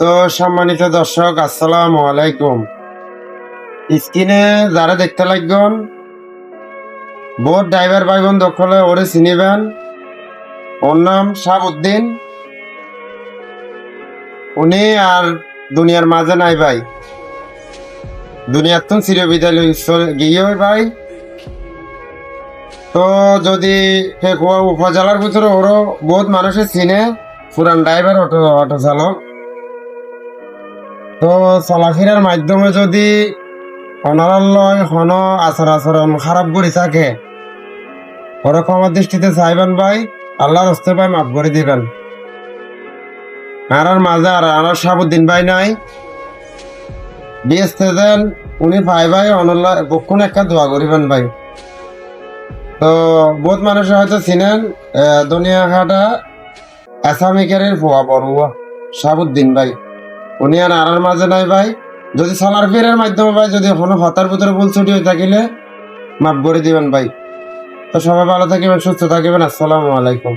তো সম্মানিত দর্শক, আসসালামু আলাইকুম। স্ক্রিনে যারা দেখতে লাগবেন, বোট ড্রাইভার ভাই বোন দখলে ওরে চিনিবেন। ওর নাম শাহাবুদ্দিন। উনি আর দুনিয়ার মাঝে নাই ভাই, দুনিয়ার তো চির বিদায় গিয়ে ভাই। তো যদি ফেকুয়া উপজেলার ভিতরে ওরও বহুত মানুষে চিনে, পুরান ড্রাইভার, অটো চালক। তো চলাফেরার মাধ্যমে যদি অনারালয় হন আচরণ খারাপ করে থাকে, ওরা ক্ষমার দৃষ্টিতে চাইবেন ভাই, আল্লাহর হস্তে ভাই মাফ করে দিবেন। আর মাঝে আর শাহাবুদ্দিন ভাই নাই, বিএসতে দেন উনি ভাই অনল্লা বক্ষণ একটা দোয়া করিবেন ভাই। তো বহুত মানুষ হয়তো চিনেন, দুনিয়া ঘাটা আসামিকারের ফোয়া বড়ুয়া শাহাবুদ্দিন ভাই। উনি আর মাঝে নাই ভাই। যদি সালার ফেরের মাধ্যমে ভাই যদি কোনো হতার ভিতরে ভুল ছুটি হয়ে থাকিলে মাফ করে দিবেন ভাই। তো সবাই ভালো থাকিবেন, সুস্থ থাকিবেন। আসসালামু আলাইকুম।